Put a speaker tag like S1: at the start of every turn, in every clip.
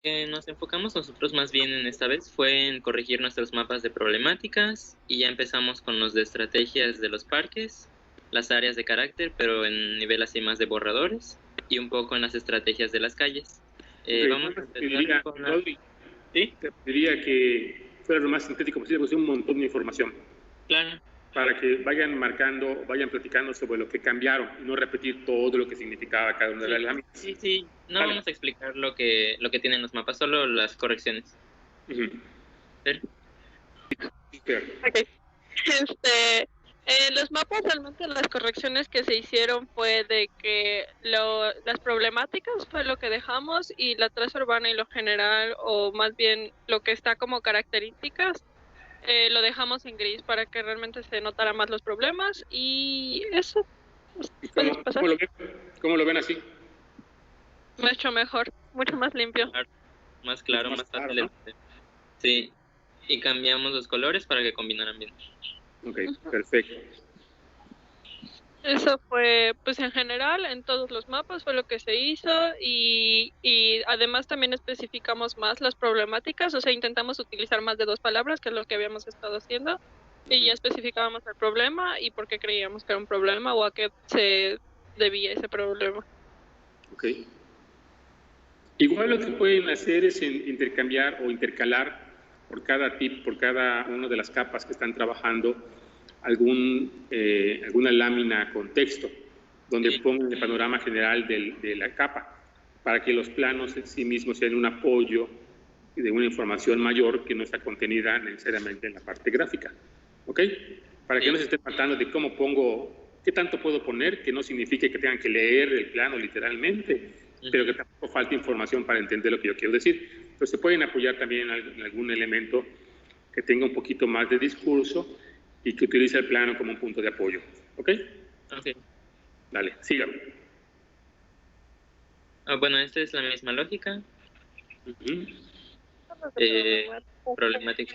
S1: Nos enfocamos nosotros más bien en esta vez fue en corregir nuestros mapas de problemáticas y ya empezamos con los de estrategias de los parques, las áreas de carácter, pero en nivel así más de borradores y un poco en las estrategias de las calles. Vamos a empezar con la...
S2: Rodri,
S1: ¿Sí?
S2: te pediría que fuera lo más sintético posible, pues un montón de información.
S1: Claro.
S2: Para que vayan marcando, vayan platicando sobre lo que cambiaron y no repetir todo lo que significaba cada una de las láminas.
S1: Sí. No vamos a explicar lo que tienen los mapas, solo las correcciones.
S2: ¿Sí?
S3: Ok. Los mapas realmente las correcciones que se hicieron fue de que las problemáticas fue lo que dejamos y la traza urbana y lo general, o más bien lo que está como características, lo dejamos en gris para que realmente se notara más los problemas y eso.
S2: ¿Cómo lo ven así?
S3: Mucho mejor, mucho más limpio.
S1: Más claro, más fácil. ¿No? Sí, y cambiamos los colores para que combinaran bien.
S2: Ok, perfecto.
S3: Eso fue, pues en general, en todos los mapas fue lo que se hizo y además también especificamos más las problemáticas, o sea, intentamos utilizar más de 2 palabras, que es lo que habíamos estado haciendo, y ya especificábamos el problema y por qué creíamos que era un problema o a qué se debía ese problema.
S2: Ok. Igual lo que pueden hacer es intercambiar o intercalar por cada una de las capas que están trabajando alguna lámina con texto, donde pongan el panorama general de la capa, para que los planos en sí mismos sean un apoyo de una información mayor que no está contenida necesariamente en la parte gráfica. ¿Ok? Para que no se esté matando de cómo pongo, qué tanto puedo poner, que no signifique que tengan que leer el plano literalmente, pero que tampoco falte información para entender lo que yo quiero decir. Entonces se pueden apoyar también en algún elemento que tenga un poquito más de discurso y que utilice el plano como un punto de apoyo. ¿Ok?
S1: Ok.
S2: Dale, sígame.
S1: Bueno, esta es la misma lógica. Problemática.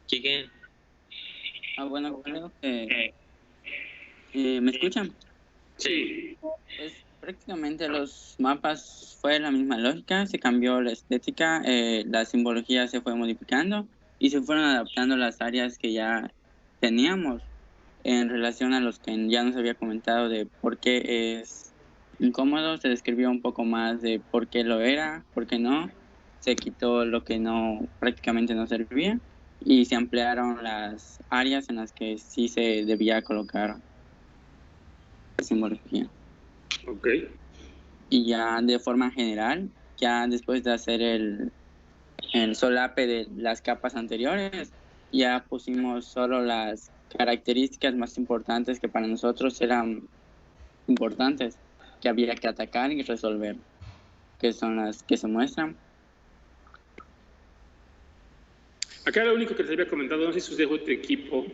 S1: Quique.
S4: Bueno, creo que... ¿me escuchan?
S2: Sí.
S4: Pues prácticamente los mapas fue la misma lógica, se cambió la estética, la simbología se fue modificando y se fueron adaptando las áreas que ya teníamos en relación a los que ya nos había comentado de por qué es incómodo, se describió un poco más de por qué lo era, por qué no, se quitó lo que no prácticamente no servía y se ampliaron las áreas en las que sí se debía colocar la simbología.
S2: Ok.
S4: Y ya de forma general, ya después de hacer el solape de las capas anteriores, ya pusimos solo las características más importantes que para nosotros eran importantes, que había que atacar y resolver, que son las que se muestran.
S2: Acá lo único que les había comentado, no sé si os dejo otro equipo,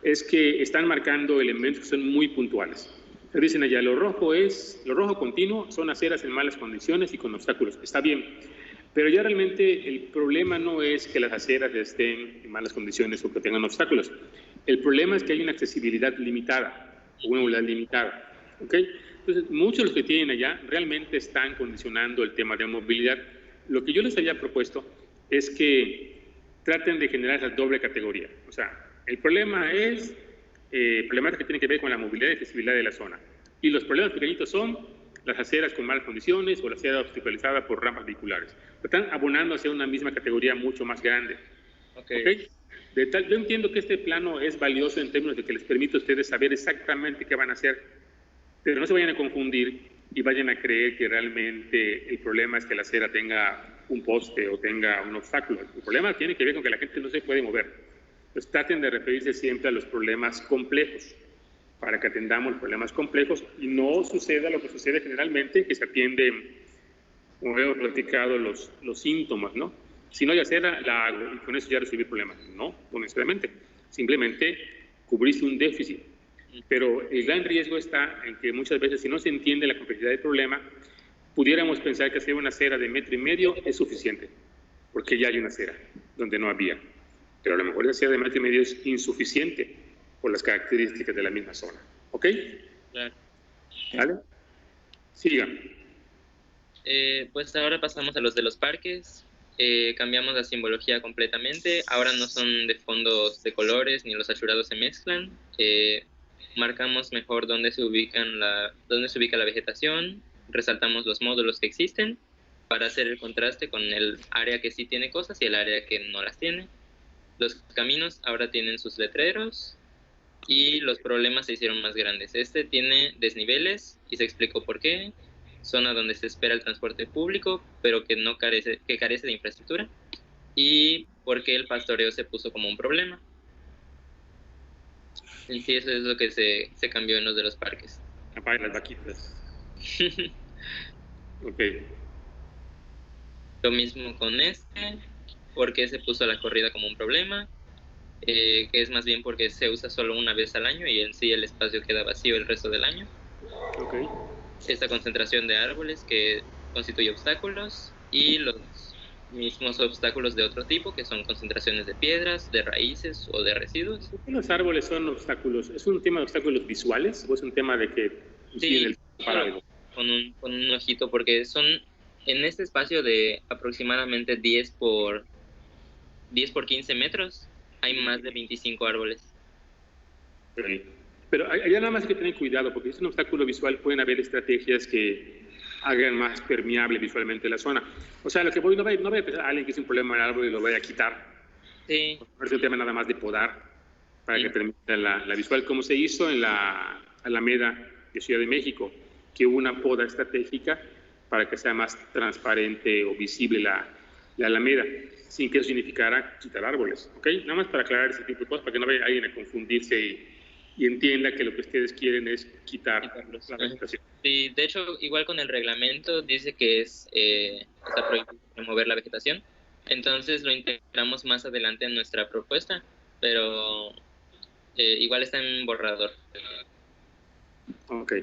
S2: es que están marcando elementos que son muy puntuales. Dicen allá, lo rojo continuo, son aceras en malas condiciones y con obstáculos. Está bien, pero ya realmente el problema no es que las aceras estén en malas condiciones o que tengan obstáculos. El problema es que hay una accesibilidad limitada, o una movilidad limitada. ¿Ok? Entonces, muchos de los que tienen allá realmente están condicionando el tema de movilidad. Lo que yo les había propuesto es que traten de generar esa doble categoría. O sea, el problema es problemas que tienen que ver con la movilidad y accesibilidad de la zona. Y los problemas pequeñitos son las aceras con malas condiciones o la acera obstaculizada por rampas vehiculares. Están abonando hacia una misma categoría mucho más grande. ¿Okay? Yo entiendo que este plano es valioso en términos de que les permite a ustedes saber exactamente qué van a hacer, pero no se vayan a confundir y vayan a creer que realmente el problema es que la acera tenga un poste o tenga un obstáculo. El problema tiene que ver con que la gente no se puede mover. Pues traten de referirse siempre a los problemas complejos, para que atendamos los problemas complejos y no suceda lo que sucede generalmente, que se atiende, como hemos platicado, los síntomas, ¿no? Si no hay acera, la hago y con eso ya resolví el problema. No necesariamente. Simplemente cubriste un déficit. Pero el gran riesgo está en que muchas veces, si no se entiende la complejidad del problema, pudiéramos pensar que hacer una acera de 1,5 metros es suficiente, porque ya hay una acera donde no había. Pero a lo mejor esa acera de 1,5 metros es insuficiente, por las características de la misma zona. ¿Ok?
S1: Claro.
S2: ¿Vale? Sigan.
S1: Pues ahora pasamos a los de los parques. Cambiamos la simbología completamente. Ahora no son de fondos de colores ni los saturados se mezclan. Marcamos mejor dónde se ubica la vegetación. Resaltamos los módulos que existen para hacer el contraste con el área que sí tiene cosas y el área que no las tiene. Los caminos ahora tienen sus letreros y los problemas se hicieron más grandes. Este tiene desniveles y se explicó por qué. Zona donde se espera el transporte público, pero que carece de infraestructura, y por qué el pastoreo se puso como un problema. En sí, eso es lo que se cambió en los de los parques.
S2: Apaga las vaquitas. Ok.
S1: Lo mismo con este, por qué se puso la corrida como un problema, que es más bien porque se usa solo una vez al año y en sí el espacio queda vacío el resto del año.
S2: Ok.
S1: Esta concentración de árboles que constituye obstáculos y los mismos obstáculos de otro tipo, que son concentraciones de piedras, de raíces o de residuos.
S2: ¿Por qué los árboles son obstáculos? ¿Es un tema de obstáculos visuales o es un tema de que
S1: Sí, con un ojito, porque son en este espacio de aproximadamente 10 por 15 metros, hay más de 25 árboles.
S2: Okay. Pero allá nada más hay que tener cuidado, porque si es un obstáculo visual pueden haber estrategias que hagan más permeable visualmente la zona. O sea, lo que voy, no vaya a pensar a alguien que es un problema del árbol y lo vaya a quitar.
S1: Sí.
S2: No es un tema nada más de podar para que permita la visual, como se hizo en la Alameda de Ciudad de México, que hubo una poda estratégica para que sea más transparente o visible la Alameda, sin que eso significara quitar árboles. ¿Ok? Nada más para aclarar ese tipo de cosas, para que no vaya alguien a confundirse y entienda que lo que ustedes quieren es quitar la vegetación.
S1: Sí, de hecho, igual con el reglamento dice que está prohibido remover la vegetación, entonces lo integramos más adelante en nuestra propuesta, pero igual está en borrador.
S2: Ok.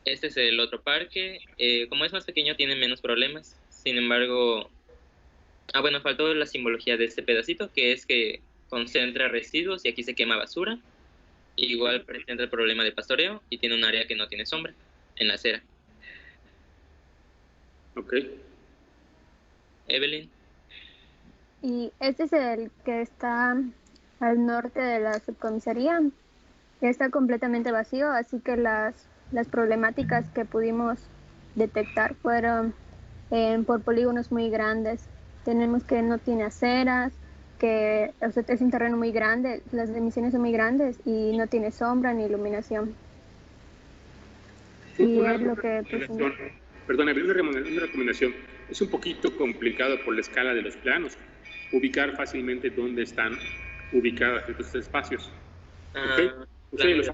S1: Este es el otro parque. Como es más pequeño, tiene menos problemas. Sin embargo, bueno, faltó la simbología de este pedacito, que es que concentra residuos y aquí se quema basura. Igual presenta el problema de pastoreo y tiene un área que no tiene sombra en la acera.
S2: Ok.
S1: Evelyn.
S5: Y este es el que está al norte de la subcomisaría. Está completamente vacío, así que las problemáticas que pudimos detectar fueron por polígonos muy grandes. Tenemos que no tiene aceras, que es un terreno muy grande, las emisiones son muy grandes y no tiene sombra ni iluminación. Y es lo que...
S2: Perdón, una recomendación. Es un poquito complicado por la escala de los planos ubicar fácilmente dónde están ubicados estos espacios. ¿Okay? Ustedes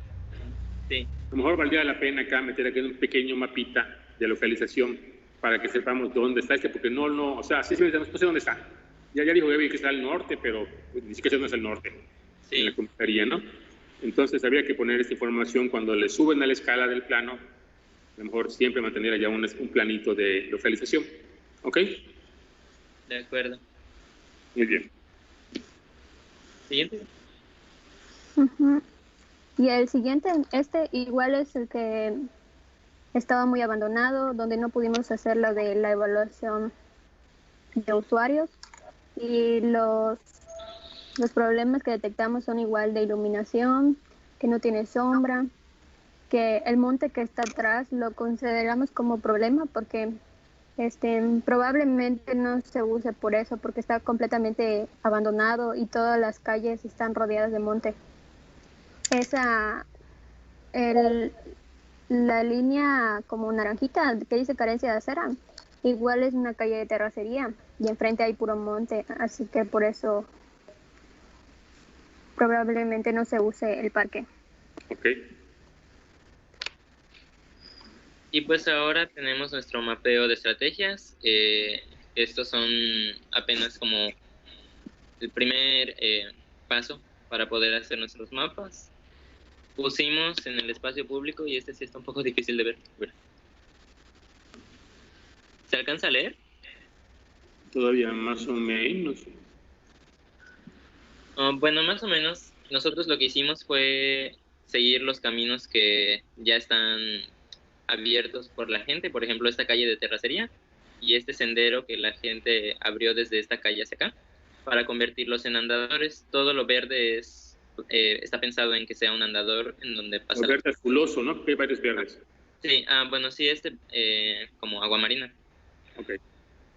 S2: sí. A lo mejor valdría la pena acá meter aquí un pequeño mapita de localización para que sepamos dónde está porque no, o sea, sí no sé dónde está. Ya dijo Gaby que está al norte, pero pues, ni siquiera no es al norte, sí. En la comisaría, ¿no? Entonces habría que poner esta información cuando le suben a la escala del plano, a lo mejor siempre mantener allá un planito de localización. ¿Ok?
S1: De acuerdo.
S2: Muy bien.
S1: Siguiente.
S5: Y el siguiente, este igual es el que estaba muy abandonado, donde no pudimos hacer lo de la evaluación de usuarios. Y los problemas que detectamos son igual de iluminación, que no tiene sombra, que el monte que está atrás lo consideramos como problema porque probablemente no se use por eso, porque está completamente abandonado y todas las calles están rodeadas de monte. La línea como naranjita que dice carencia de acera, igual es una calle de terracería y enfrente hay puro monte, así que por eso probablemente no se use el parque.
S2: Ok.
S1: Y pues ahora tenemos nuestro mapeo de estrategias. Estos son apenas como el primer paso para poder hacer nuestros mapas. Pusimos en el espacio público, y este sí está un poco difícil de ver. ¿Se alcanza a leer?
S2: Todavía más o menos.
S1: Bueno, más o menos nosotros lo que hicimos fue seguir los caminos que ya están abiertos por la gente, por ejemplo, esta calle de terracería y este sendero que la gente abrió desde esta calle hacia acá, para convertirlos en andadores. Todo lo verde está pensado en que sea un andador en donde pasa...
S2: Lo verde azulazo, ¿no? Hay varios verdes.
S1: Sí, bueno, sí, como aguamarina.
S2: Ok.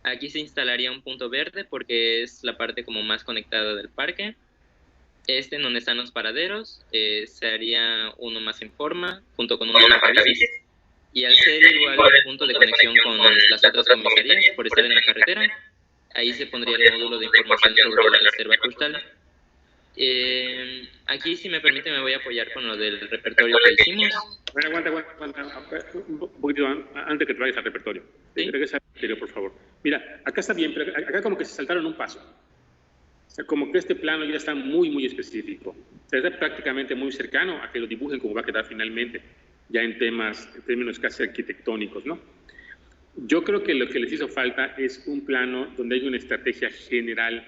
S1: Aquí se instalaría un punto verde porque es la parte como más conectada del parque. En donde están los paraderos, se haría uno más en forma, junto con una bici. Y al ser igual el punto de conexión con las otras comisarías, por estar en la carretera, ahí se pondría el módulo de información sobre la reserva costal. Aquí, si me permite, me voy a apoyar con lo del repertorio que hicimos.
S2: Bueno, aguanta. Un poquito antes que te vayas al repertorio.
S1: ¿Sí?
S2: Regresa al repertorio, por favor. Mira, acá está bien, pero acá como que se saltaron un paso. O sea, como que este plano ya está muy, muy específico. O sea, está prácticamente muy cercano a que lo dibujen como va a quedar finalmente, ya en términos casi arquitectónicos, ¿no? Yo creo que lo que les hizo falta es un plano donde hay una estrategia general.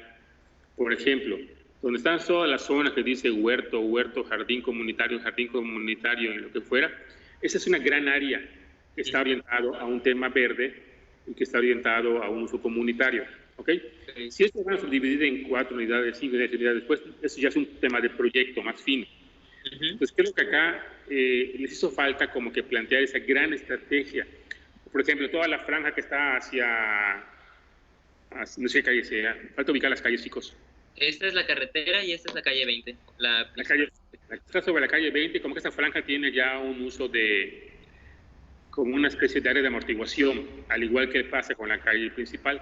S2: Por ejemplo, donde están todas las zonas que dice huerto, jardín comunitario y lo que fuera, esa es una gran área que está orientado a un tema verde y que está orientado a un uso comunitario. ¿Ok? Si esto van a subdividir en 4 unidades, 5 unidades después, eso ya es un tema de proyecto más fino. Entonces creo que acá les hizo falta como que plantear esa gran estrategia. Por ejemplo, toda la franja que está hacia no sé qué calle sea, falta ubicar las calles, chicos.
S1: Esta es la carretera y esta es la calle 20. La
S2: calle está sobre la calle 20, como que esta franja tiene ya un uso de como una especie de área de amortiguación, al igual que pasa con la calle principal.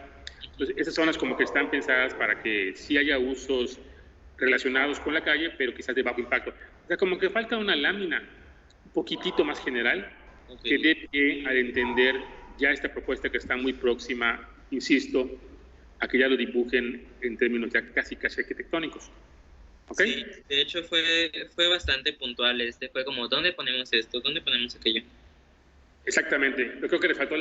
S2: Entonces, esas zonas como que están pensadas para que sí haya usos relacionados con la calle, pero quizás de bajo impacto. O sea, como que falta una lámina un poquitito más general que dé pie al entender ya esta propuesta que está muy próxima, insisto, a que ya lo dibujen en términos ya casi arquitectónicos. ¿Okay?
S1: Sí, de hecho fue bastante puntual. Fue como, ¿dónde ponemos esto? ¿Dónde ponemos aquello?
S2: Exactamente. Yo creo que le faltó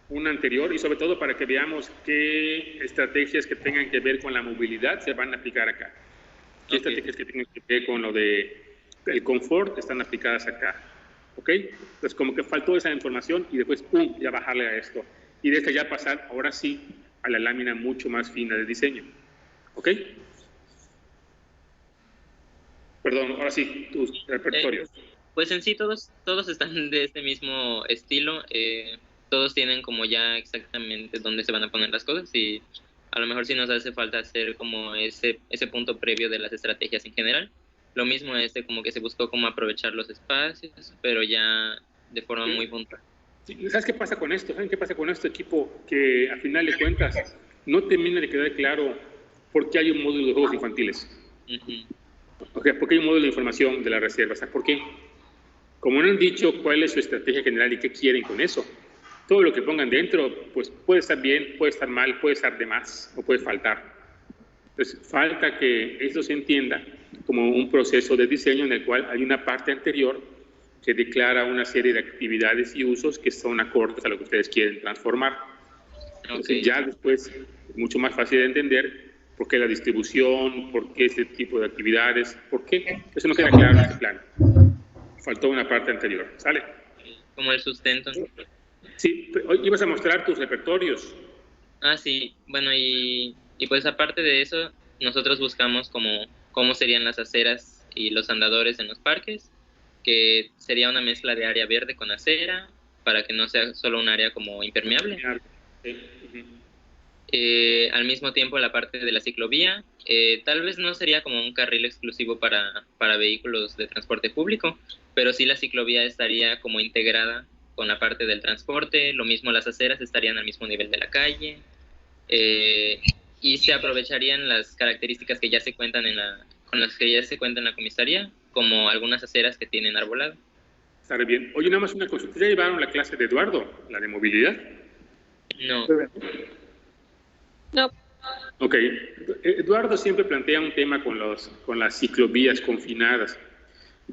S2: una anterior, y sobre todo para que veamos qué estrategias que tengan que ver con la movilidad se van a aplicar acá. ¿Qué estrategias que tengan que ver con lo de el confort están aplicadas acá? ¿Ok? Entonces, como que faltó esa información y después, ¡pum!, ya bajarle a esto. Y de esto ya pasar, ahora sí, a la lámina mucho más fina de diseño. ¿Ok? Perdón, ahora sí, tus repertorios.
S1: Pues en sí todos están de este mismo estilo. Todos tienen como ya exactamente dónde se van a poner las cosas, y a lo mejor sí nos hace falta hacer como ese punto previo de las estrategias en general. Lo mismo como que se buscó como aprovechar los espacios, pero ya de forma muy puntual.
S2: Sí, ¿sabes qué pasa con esto? ¿Saben qué pasa con este equipo? Que a final de cuentas no termina de quedar claro por qué hay un módulo de juegos infantiles. Okay, ¿por qué hay un módulo de información de la reserva? ¿Sabes por qué? Como no han dicho cuál es su estrategia general y qué quieren con eso, todo lo que pongan dentro, pues puede estar bien, puede estar mal, puede estar de más o puede faltar. Entonces, falta que esto se entienda como un proceso de diseño en el cual hay una parte anterior que declara una serie de actividades y usos que son acordes a lo que ustedes quieren transformar. Entonces, ya después es mucho más fácil de entender por qué la distribución, por qué este tipo de actividades, por qué. Eso no queda claro en este plan. Faltó una parte anterior. ¿Sale?
S1: Como el sustento.
S2: Sí, hoy ibas a mostrar tus repertorios.
S1: Sí, bueno, y pues aparte de eso, nosotros buscamos cómo serían las aceras y los andadores en los parques, que sería una mezcla de área verde con acera, para que no sea solo un área como impermeable. Al mismo tiempo la parte de la ciclovía, tal vez no sería como un carril exclusivo para vehículos de transporte público, pero sí la ciclovía estaría como integrada con la parte del transporte. Lo mismo las aceras estarían al mismo nivel de la calle, y se aprovecharían las características que ya se cuentan con las que ya se cuenta en la comisaría, como algunas aceras que tienen arbolado.
S2: Está bien. Oye, nada más una cosa, ¿ustedes ya llevaron la clase de Eduardo, la de movilidad?
S1: No.
S3: No.
S2: Ok. Eduardo siempre plantea un tema con las ciclovías confinadas.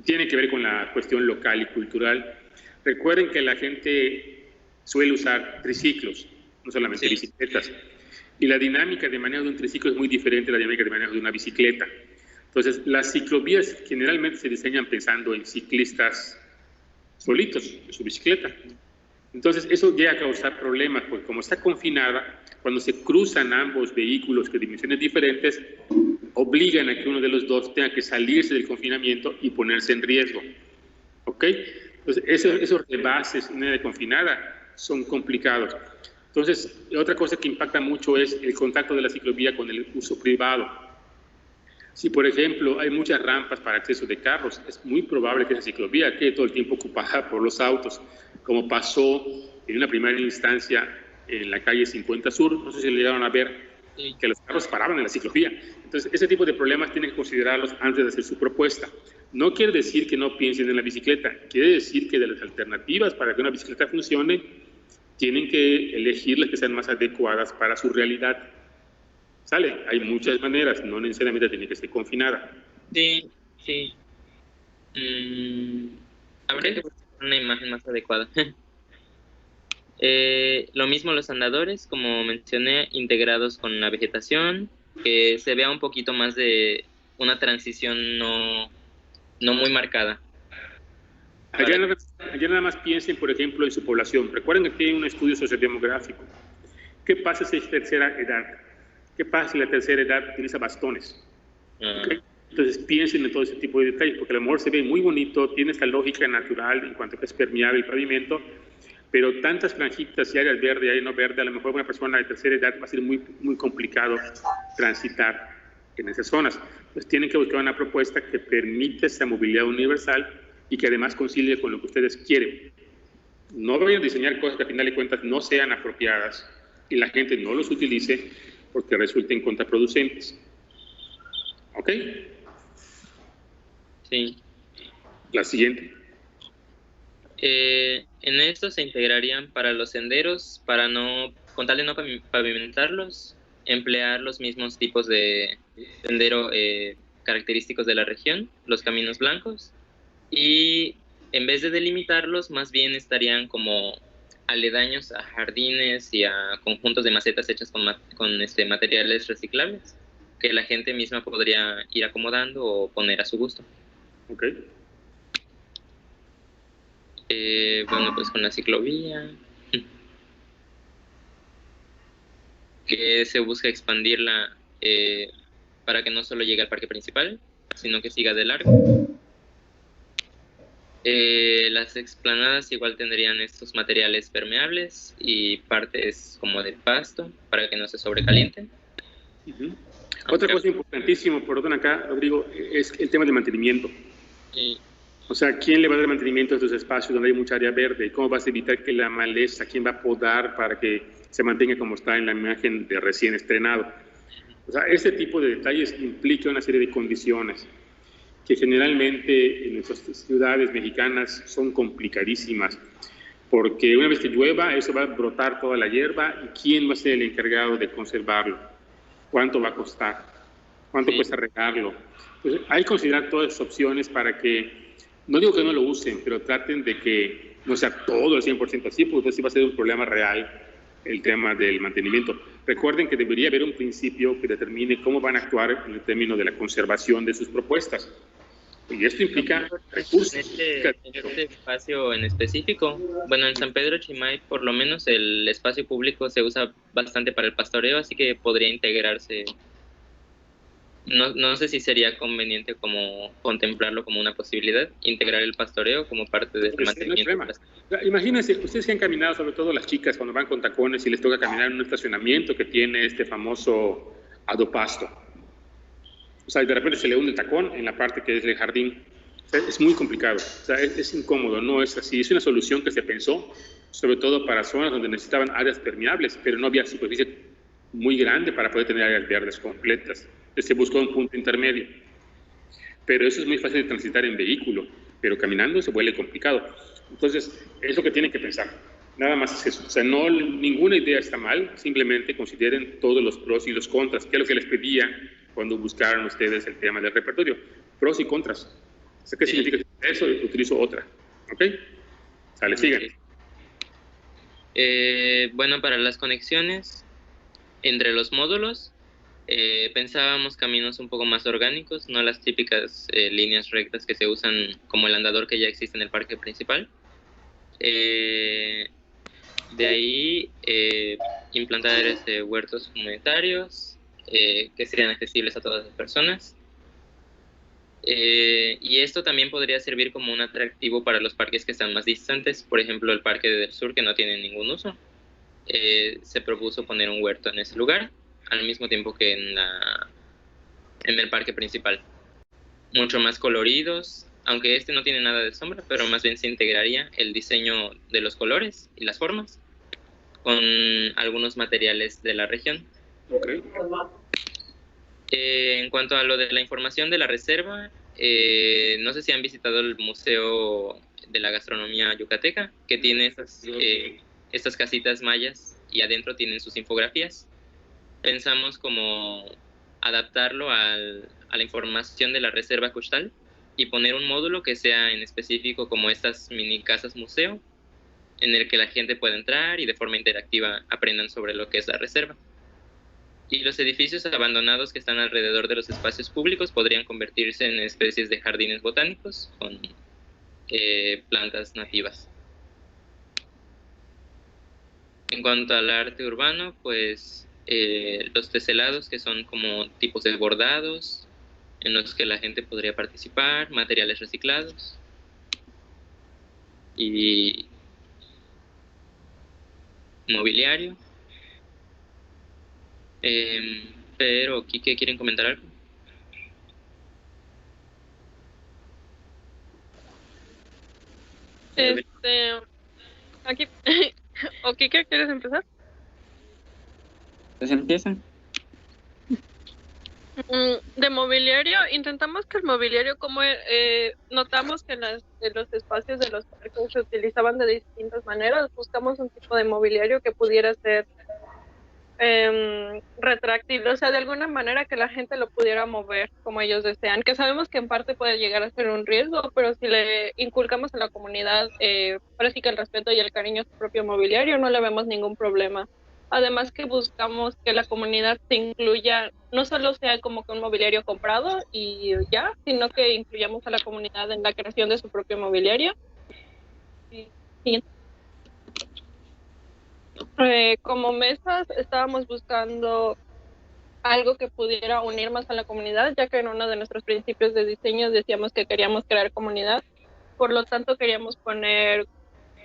S2: Tiene que ver con la cuestión local y cultural. Recuerden que la gente suele usar triciclos, no solamente bicicletas. Y la dinámica de manejo de un triciclo es muy diferente a la dinámica de manejo de una bicicleta. Entonces, las ciclovías generalmente se diseñan pensando en ciclistas solitos, en su bicicleta. Entonces, eso llega a causar problemas, porque como está confinada, cuando se cruzan ambos vehículos de dimensiones diferentes, obligan a que uno de los dos tenga que salirse del confinamiento y ponerse en riesgo. ¿Ok? Entonces, esos rebases en área confinada son complicados. Entonces, otra cosa que impacta mucho es el contacto de la ciclovía con el uso privado. Si, por ejemplo, hay muchas rampas para acceso de carros, es muy probable que esa ciclovía quede todo el tiempo ocupada por los autos, como pasó en una primera instancia en la calle 50 Sur. No sé si llegaron a ver que los carros paraban en la ciclovía. Entonces, ese tipo de problemas tienen que considerarlos antes de hacer su propuesta. No quiere decir que no piensen en la bicicleta, quiere decir que de las alternativas para que una bicicleta funcione, tienen que elegir las que sean más adecuadas para su realidad. ¿Sale? Hay muchas maneras, no necesariamente tiene que ser confinada.
S1: Sí, sí. Habría que buscar una imagen más adecuada. Lo mismo los andadores, como mencioné, integrados con la vegetación, que se vea un poquito más de una transición no muy marcada.
S2: Allá nada más piensen, por ejemplo, en su población. Recuerden que tienen un estudio sociodemográfico. ¿Qué pasa si es tercera edad? ¿Qué pasa si la tercera edad utiliza bastones? ¿Okay? Entonces piensen en todo ese tipo de detalles, porque a lo mejor se ve muy bonito, tiene esta lógica natural en cuanto a que es permeable el pavimento, pero tantas franjitas y áreas verdes y áreas no verdes, a lo mejor una persona de tercera edad va a ser muy, muy complicado transitar en esas zonas. Entonces tienen que buscar una propuesta que permita esa movilidad universal y que además concilie con lo que ustedes quieren. No vayan a diseñar cosas que a final de cuentas no sean apropiadas y la gente no los utilice porque resulten contraproducentes. ¿Ok?
S1: Sí.
S2: La siguiente.
S1: En esto se integrarían para los senderos, con tal de no pavimentarlos, emplear los mismos tipos de sendero característicos de la región, los caminos blancos, y en vez de delimitarlos, más bien estarían como aledaños a jardines y a conjuntos de macetas hechas con materiales reciclables, que la gente misma podría ir acomodando o poner a su gusto.
S2: Ok.
S1: Bueno, pues con la ciclovía, que se busca expandirla para que no solo llegue al parque principal, sino que siga de largo. Las explanadas igual tendrían estos materiales permeables y partes como de pasto para que no se sobrecalienten.
S2: Otra cosa importantísima, perdón acá, Rodrigo, es el tema del mantenimiento. O sea, ¿quién le va a dar mantenimiento a estos espacios donde hay mucha área verde? ¿Cómo vas a evitar que la maleza, quién va a podar para que se mantenga como está en la imagen de recién estrenado? O sea, este tipo de detalles implica una serie de condiciones que generalmente en nuestras ciudades mexicanas son complicadísimas, porque una vez que llueva, eso va a brotar toda la hierba, y ¿quién va a ser el encargado de conservarlo? ¿Cuánto va a costar? ¿Cuánto cuesta regarlo? Entonces, hay que considerar todas esas opciones para que, no digo que no lo usen, pero traten de que no sea todo al 100% así, porque entonces sí va a ser un problema real el tema del mantenimiento. Recuerden que debería haber un principio que determine cómo van a actuar en el término de la conservación de sus propuestas. Y esto implica recursos.
S1: En este espacio en específico, bueno, en San Pedro Chimay, por lo menos el espacio público se usa bastante para el pastoreo, así que podría integrarse. No sé si sería conveniente como contemplarlo como una posibilidad, integrar el pastoreo como parte del mantenimiento.
S2: No, imagínense, ustedes que han caminado, sobre todo las chicas, cuando van con tacones y les toca caminar en un estacionamiento que tiene este famoso adopasto. O sea, de repente se le hunde el tacón en la parte que es el jardín. O sea, es muy complicado, o sea, es incómodo, no es así. Es una solución que se pensó, sobre todo para zonas donde necesitaban áreas permeables, pero no había superficie muy grande para poder tener áreas verdes completas. Entonces se buscó un punto intermedio. Pero eso es muy fácil de transitar en vehículo, pero caminando se vuelve complicado. Entonces, es lo que tienen que pensar. Nada más es eso. O sea, ninguna idea está mal, simplemente consideren todos los pros y los contras, que es lo que les pedía cuando buscaron ustedes el tema del repertorio. Pros y contras. O sea, ¿qué significa eso? Utilizo otra. ¿Ok? Sale, sigan.
S1: Bueno, para las conexiones entre los módulos, Pensábamos caminos un poco más orgánicos, no las típicas líneas rectas que se usan como el andador que ya existe en el parque principal. De ahí implantar huertos comunitarios que sean accesibles a todas las personas. Y esto también podría servir como un atractivo para los parques que están más distantes, por ejemplo el Parque del Sur, que no tiene ningún uso. Se propuso poner un huerto en ese lugar, al mismo tiempo que en el parque principal. Mucho más coloridos, aunque este no tiene nada de sombra, pero más bien se integraría el diseño de los colores y las formas con algunos materiales de la región.
S2: Okay.
S1: En cuanto a lo de la información de la reserva, no sé si han visitado el Museo de la Gastronomía Yucateca, que tiene estas casitas mayas y adentro tienen sus infografías. Pensamos como adaptarlo a la información de la reserva Kuxtal y poner un módulo que sea en específico como estas mini casas museo, en el que la gente pueda entrar y de forma interactiva aprendan sobre lo que es la reserva. Y los edificios abandonados que están alrededor de los espacios públicos podrían convertirse en especies de jardines botánicos con plantas nativas. En cuanto al arte urbano, pues los teselados, que son como tipos de bordados en los que la gente podría participar, materiales reciclados y mobiliario. Pero, Quique, ¿quieren comentar algo?
S3: Aquí, ¿o Kike, quieres empezar?
S4: Pues empieza.
S3: De mobiliario, intentamos que el mobiliario, como notamos que en los espacios de los parques se utilizaban de distintas maneras, buscamos un tipo de mobiliario que pudiera ser retráctil, o sea, de alguna manera que la gente lo pudiera mover como ellos desean, que sabemos que en parte puede llegar a ser un riesgo, pero si le inculcamos a la comunidad ahora sí que el respeto y el cariño a su propio mobiliario, no le vemos ningún problema. Además que buscamos que la comunidad se incluya, no solo sea como que un mobiliario comprado y ya, sino que incluyamos a la comunidad en la creación de su propio mobiliario. Y como mesas estábamos buscando algo que pudiera unir más a la comunidad, ya que en uno de nuestros principios de diseño decíamos que queríamos crear comunidad, por lo tanto queríamos poner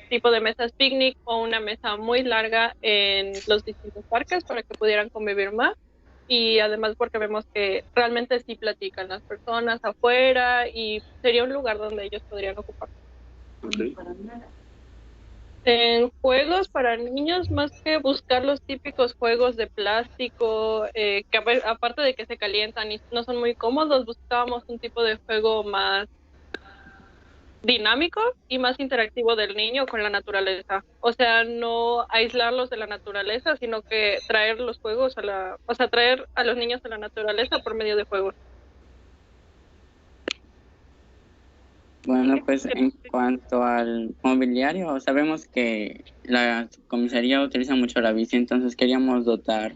S3: tipo de mesas picnic o una mesa muy larga en los distintos parques para que pudieran convivir más, y además porque vemos que realmente sí platican las personas afuera y sería un lugar donde ellos podrían ocupar.
S2: Okay.
S3: En juegos para niños, más que buscar los típicos juegos de plástico, que aparte de que se calientan y no son muy cómodos, buscábamos un tipo de juego más dinámico y más interactivo del niño con la naturaleza. O sea, no aislarlos de la naturaleza, sino que traer los juegos traer a los niños a la naturaleza por medio de juegos.
S4: Bueno, pues en cuanto al mobiliario, sabemos que la comisaría utiliza mucho la bici, entonces queríamos dotar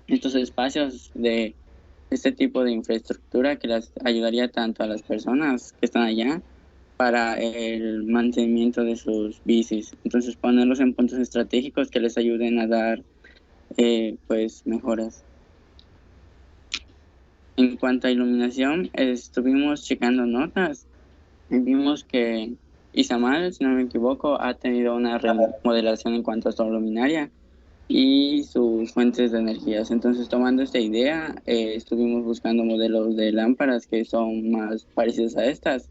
S4: estos espacios de este tipo de infraestructura que les ayudaría tanto a las personas que están allá para el mantenimiento de sus bicis. Entonces ponerlos en puntos estratégicos que les ayuden a dar pues mejoras. En cuanto a iluminación, estuvimos checando notas. Vimos que Izamal, si no me equivoco, ha tenido una remodelación en cuanto a su luminaria y sus fuentes de energías. Entonces, tomando esta idea, estuvimos buscando modelos de lámparas que son más parecidos a estas,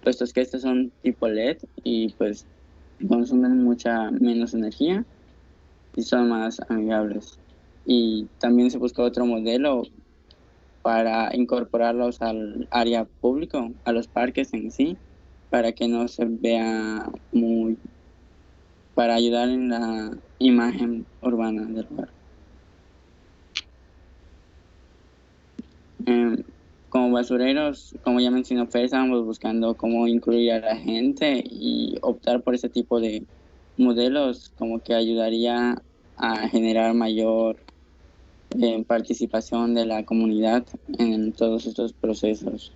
S4: puestos que estas son tipo LED y pues consumen mucha menos energía y son más amigables. Y también se buscó otro modelo para incorporarlos al área público, a los parques en sí, para que no se vea para ayudar en la imagen urbana del lugar. Como basureros, como ya mencionó Fer, estábamos buscando cómo incluir a la gente y optar por ese tipo de modelos, como que ayudaría a generar mayor participación de la comunidad en todos estos procesos.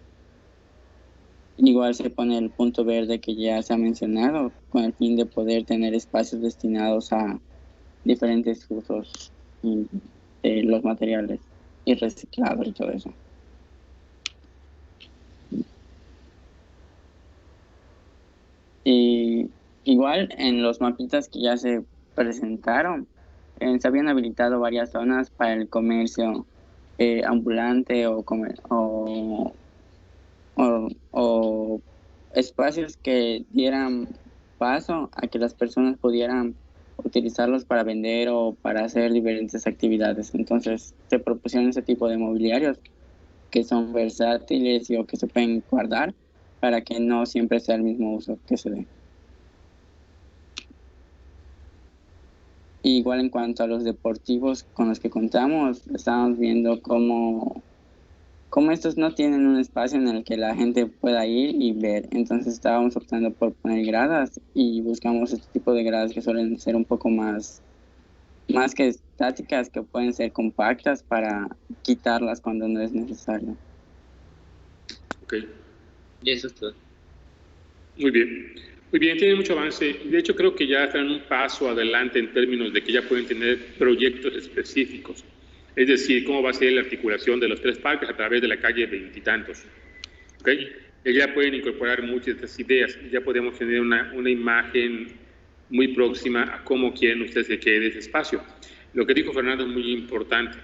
S4: Igual se pone el punto verde que ya se ha mencionado, con el fin de poder tener espacios destinados a diferentes usos de los materiales y reciclados y todo eso. Y igual en los mapitas que ya se presentaron, se habían habilitado varias zonas para el comercio ambulante o espacios que dieran paso a que las personas pudieran utilizarlos para vender o para hacer diferentes actividades. Entonces se propusieron ese tipo de mobiliarios que son versátiles y o que se pueden guardar para que no siempre sea el mismo uso que se dé. Igual en cuanto a los deportivos con los que contamos, estamos viendo cómo estos no tienen un espacio en el que la gente pueda ir y ver. Entonces estábamos optando por poner gradas y buscamos este tipo de gradas que suelen ser un poco más que estáticas, que pueden ser compactas para quitarlas cuando no es necesario.
S2: Ok.
S1: Y eso es todo.
S2: Muy bien. Muy bien, tienen mucho avance. De hecho, creo que ya están un paso adelante en términos de que ya pueden tener proyectos específicos. Es decir, cómo va a ser la articulación de los 3 parques a través de la calle Veintitantos. ¿Okay? Ya pueden incorporar muchas de estas ideas. Ya podemos tener una imagen muy próxima a cómo quieren ustedes que quede ese espacio. Lo que dijo Fernando es muy importante.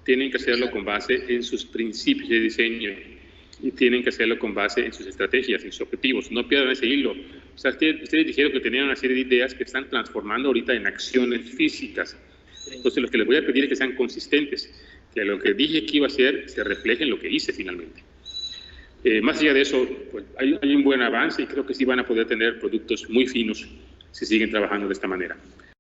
S2: Tienen que hacerlo con base en sus principios de diseño y tienen que hacerlo con base en sus estrategias, en sus objetivos. No pierdan ese hilo. O sea, ustedes dijeron que tenían una serie de ideas que están transformando ahorita en acciones físicas. Entonces, lo que les voy a pedir es que sean consistentes, que lo que dije que iba a hacer se refleje en lo que hice finalmente. Más allá de eso, pues, hay un buen avance y creo que sí van a poder tener productos muy finos si siguen trabajando de esta manera.